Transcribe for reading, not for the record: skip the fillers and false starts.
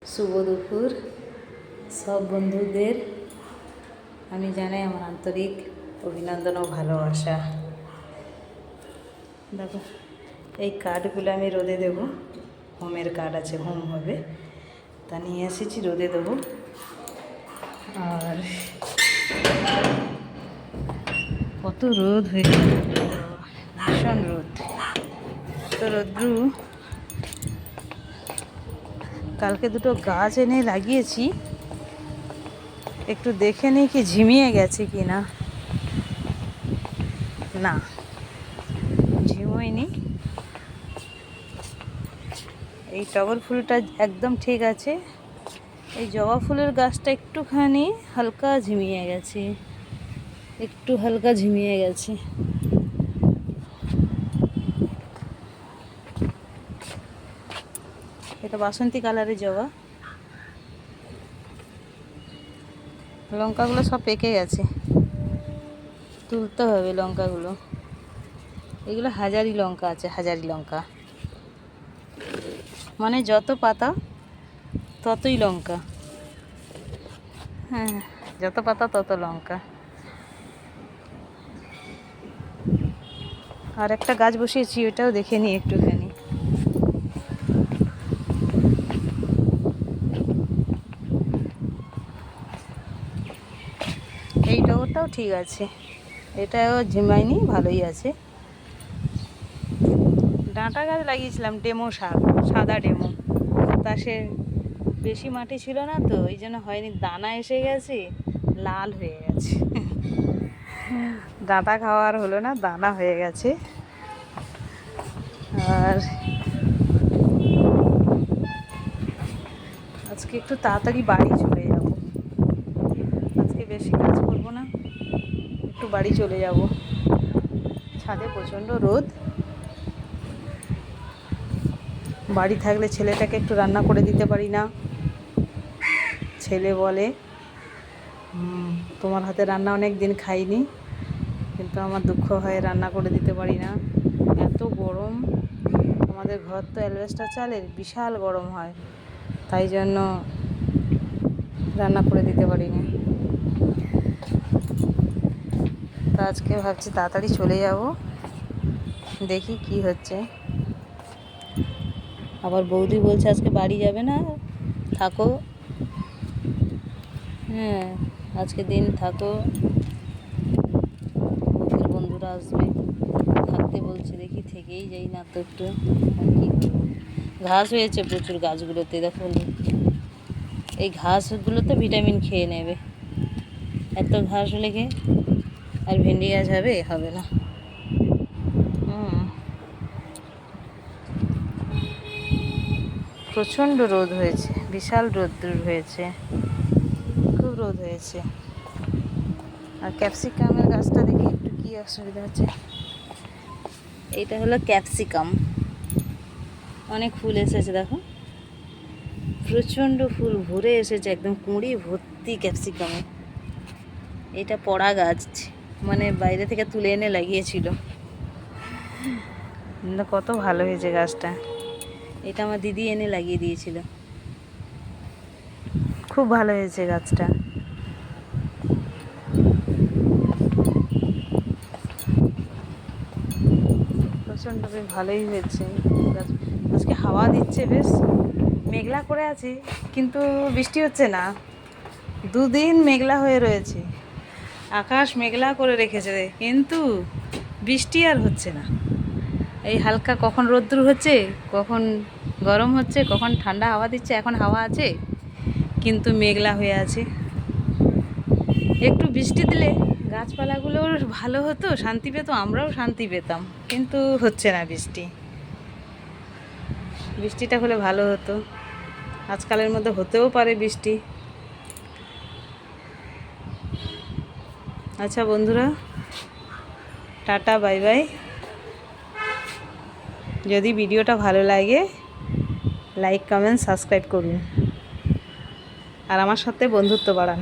শুভ দুপুর সব বন্ধুদের আমি জানাই আমার আন্তরিক অভিনন্দন ও ভালোবাসা। দেখো এই কার্ডগুলো আমি রোদে দেব, হোমের কার্ড আছে, হোম হবে, তা নিয়ে এসেছি রোদে দেবো। আর কত রোদ হয়েছে, ভীষণ রোদ, এত রোদ্রু। কালকে দুটো গাছ এনে লাগিয়েছি, একটু দেখে নিই কি ঝিমিয়ে গেছে কি না। না, ঝিমোয়নি। এই টগর ফুলটা একদম ঠিক আছে, এই জবা ফুলের গাছটা একটুখানি হালকা ঝিমিয়ে গেছে, একটু হালকা ঝিমিয়ে গেছে। এটা বাসন্তী কালারের জবা। লঙ্কাগুলো সব পেকে গেছে, তুলতে হবে লঙ্কাগুলো। এগুলো হাজারি লঙ্কা আছে, হাজারি লঙ্কা মানে যত পাতা ততই লঙ্কা। হ্যাঁ, যত পাতা তত লঙ্কা। আর একটা গাছ বসিয়েছি, ওটাও দেখে নিই একটুখানি। এই টগরটাও ঠিক আছে, এটাও ঝিমায়নি, ভালোই আছে। ডাঁটা গাছ লাগিয়েছিলাম, ডেমো শাক, সাদা ডেমো, তা সে বেশি মাটি ছিল না তো ওই জন্য হয়নি, দানা এসে গেছে, লাল হয়ে গেছে। ডাঁটা খাওয়ার হলো না, দানা হয়ে গেছে। আর আজকে একটু তাড়াতাড়ি বাড়ি চলে যাব, আজকে বেশি কাজ করব না, একটু বাড়ি চলে যাব। ছাদে প্রচণ্ড রোদ, বাড়ি থাকলে ছেলেটাকে একটু রান্না করে দিতে পারি না। ছেলে বলে তোমার হাতে রান্না অনেক দিন খাইনি, কিন্তু আমার দুঃখ হয় রান্না করে দিতে পারি না। এত গরম, আমাদের ঘর তো অ্যালবেস্টার চালের, বিশাল গরম হয়, তাই জন্য রান্না করে দিতে পারি না। তো আজকে ভাবছি তাড়াতাড়ি চলে যাব, দেখি কি হচ্ছে। আবার বৌদি বলছে আজকে বাড়ি যাবে না, থাকো। হ্যাঁ, আজকে দিন থাকো, বৌদির বন্ধুরা আসবে, থাকতে বলছে, দেখি থেকেই যাই না তো একটু। আর কী করবো, ঘাস হয়েছে প্রচুর গাছগুলোতে, দেখুন এই ঘাসগুলোতে ভিটামিন খেয়ে নেবে। এত ঘাস হলে কি আর ভেন্ডি গাছ হবে? হবে না। প্রচণ্ড রোদ হয়েছে, বিশাল রোদ্দুর হয়েছে, খুব রোদ হয়েছে। আর ক্যাপসিকামের গাছটা দেখি একটু কী অসুবিধা হচ্ছে। এইটা হলো ক্যাপসিকাম, অনেক ফুল এসেছে, দেখো প্রচণ্ড ফুল ভরে এসেছে, একদম কুঁড়ি ভর্তি ক্যাপসিকামে। এটা পড়া গাছ, মানে বাইরে থেকে তুলে এনে লাগিয়েছিল, কত ভালো হয়েছে গাছটা। এটা আমার দিদি এনে লাগিয়ে দিয়েছিল, খুব ভালো হয়েছে গাছটা। প্রচণ্ড বেশ ভালোই হয়েছে গাছ। আজকে হাওয়া দিচ্ছে বেশ, মেঘলা করে আছে কিন্তু বৃষ্টি হচ্ছে না। দুদিন মেঘলা হয়ে রয়েছে, আকাশ মেঘলা করে রেখেছে, কিন্তু বৃষ্টি আর হচ্ছে না। এই হালকা কখন রোদ্দুর হচ্ছে, কখন গরম হচ্ছে, কখন ঠান্ডা হাওয়া দিচ্ছে। এখন হাওয়া আছে কিন্তু মেঘলা হয়ে আছে। একটু বৃষ্টি দিলে গাছপালাগুলোর ভালো হতো, শান্তি পেত, আমরাও শান্তি পেতাম, কিন্তু হচ্ছে না বৃষ্টি। বৃষ্টিটা হলে ভালো হতো, আজকালের মধ্যে হতেও পারে বৃষ্টি। আচ্ছা বন্ধুরা, টাটা, বাই বাই। যদি ভিডিওটা ভালো লাগে লাইক, কমেন্ট, সাবস্ক্রাইব করুন, আর আমার সাথে বন্ধুত্ব বাড়ান।